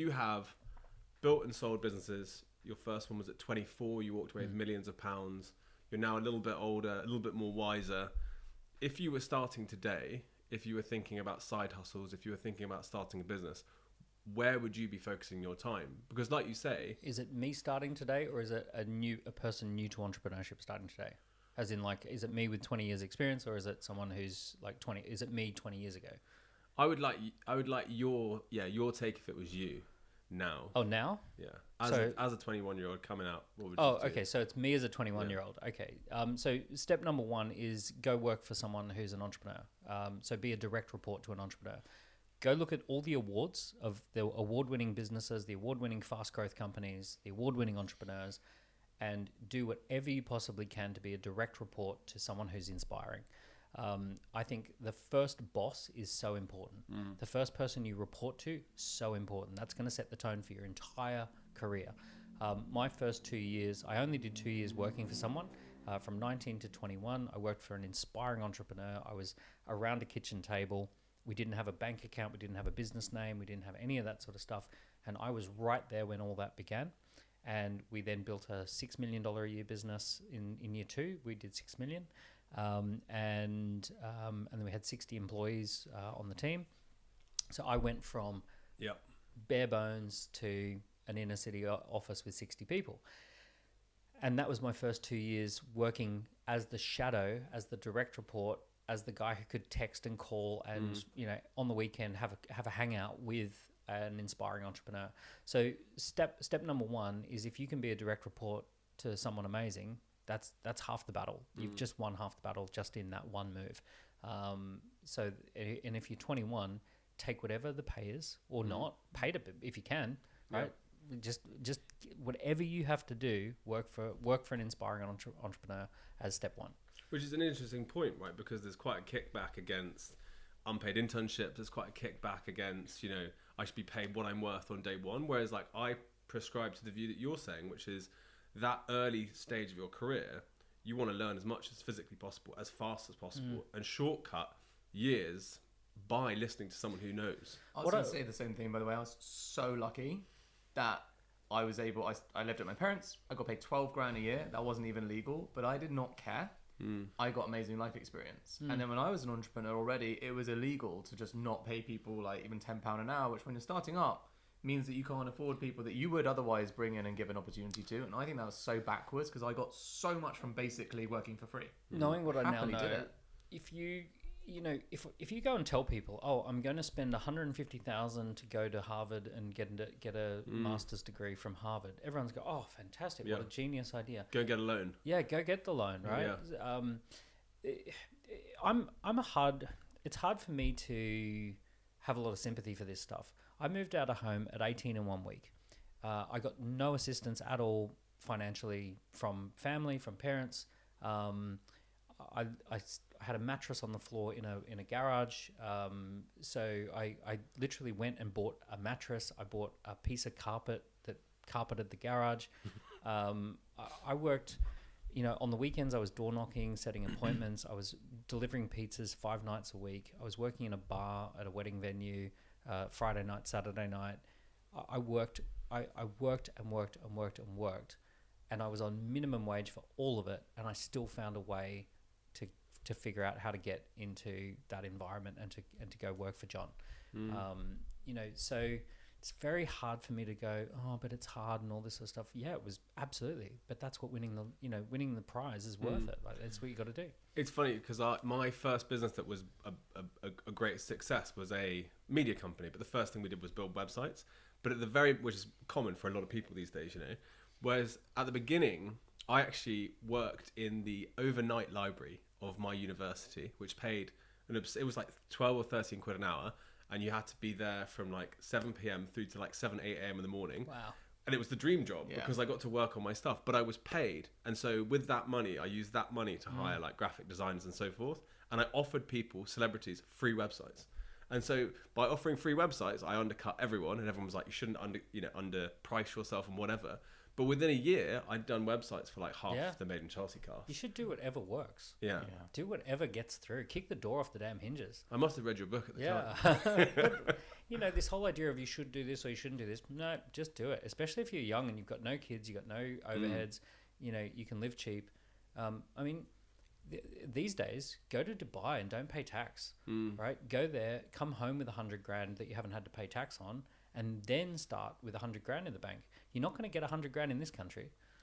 you have built and sold businesses. Your first one was at 24. You walked away with millions of pounds. You're now a little bit older, a little bit more wiser. If you were starting today, if you were thinking about side hustles, if you were thinking about starting a business, where would you be focusing your time? Because like you say... Is it me starting today, or is it a person new to entrepreneurship starting today? As in, like, is it me with 20 years experience, or is it someone who's like 20? Is it me 20 years ago? I would like your take if it was you now. Oh, now? Yeah. As a 21-year-old coming out, what would you do? Okay. So it's me as a 21-year-old. Okay. So step number one is go work for someone who's an entrepreneur. So be a direct report to an entrepreneur. Go look at all the awards of the award-winning businesses, the award-winning fast growth companies, the award-winning entrepreneurs, and do whatever you possibly can to be a direct report to someone who's inspiring. I think the first boss is so important. The first person you report to, so important. That's going to set the tone for your entire career. My first 2 years, I only did 2 years working for someone. From 19 to 21, I worked for an inspiring entrepreneur. I was around a kitchen table. We didn't have a bank account. We didn't have a business name. We didn't have any of that sort of stuff. And I was right there when all that began. And we then built a $6 million a year business in year 2. We did 6 million. And then we had 60 employees on the team. So I went from bare bones to an inner city office with 60 people. And that was my first 2 years working as the shadow, as the direct report, as the guy who could text and call and, on the weekend have a hangout with an inspiring entrepreneur. So step number one is, if you can be a direct report to someone amazing, that's half the battle. You've just won half the battle just in that one move. And if you're 21, take whatever the pay is, or not, pay it if you can, right? Just whatever you have to do, work for an inspiring entrepreneur as step one. Which is an interesting point, right? Because there's quite a kickback against unpaid internships. There's quite a kickback against, I should be paid what I'm worth on day one. Whereas like I prescribe to the view that you're saying, which is that early stage of your career, you want to learn as much as physically possible, as fast as possible, and shortcut years by listening to someone who knows. I was going to say the same thing, by the way. I was so lucky that I was able, I lived at my parents. I got paid 12 grand a year. That wasn't even legal, but I did not care. I got amazing life experience. And then when I was an entrepreneur already, it was illegal to just not pay people like even £10 an hour, which when you're starting up means that you can't afford people that you would otherwise bring in and give an opportunity to. And I think that was so backwards, because I got so much from basically working for free. Knowing what I now know, if you go and tell people, oh, I'm going to spend $150,000 to go to Harvard and get a master's degree from Harvard, everyone's go, oh, fantastic, what a genius idea. Go get a loan. Yeah, go get the loan, right? Yeah. It's hard for me to have a lot of sympathy for this stuff. I moved out of home at 18 in 1 week. I got no assistance at all financially from family, from parents. I had a mattress on the floor in a garage. So I literally went and bought a mattress. I bought a piece of carpet that carpeted the garage. I worked, on the weekends I was door knocking, setting appointments. I was delivering pizzas 5 nights a week. I was working in a bar at a wedding venue, Friday night, Saturday night. I worked and worked. And I was on minimum wage for all of it. And I still found a way to figure out how to get into that environment and to go work for John. So it's very hard for me to go, oh, but it's hard and all this sort of stuff. Yeah, it was absolutely, but that's what winning the prize is worth it. Like, that's what you got to do. It's funny because my first business that was a great success was a media company, but the first thing we did was build websites. But which is common for a lot of people these days, whereas at the beginning, I actually worked in the overnight library of my university, which paid, it was like 12 or 13 quid an hour, and you had to be there from like 7 p.m. through to like 8 a.m. in the morning. Wow. And it was the dream job because I got to work on my stuff, but I was paid. And so with that money, I used that money to hire like graphic designers and so forth. And I offered people, celebrities, free websites. And so by offering free websites, I undercut everyone, and everyone was like, you shouldn't underprice yourself and whatever. But within a year, I'd done websites for like half Yeah. the Made in Chelsea cast. You should do whatever works. Yeah. Do whatever gets through. Kick the door off the damn hinges. I must have read your book at the time. Yeah. But, you know, this whole idea of you should do this or you shouldn't do this. No, just do it. Especially if you're young and you've got no kids, you've got no overheads, you know, you can live cheap. I mean, these days, go to Dubai and don't pay tax, right? Go there, come home with 100 grand that you haven't had to pay tax on, and then start with 100 grand in the bank. You're not going to get 100 grand in this country.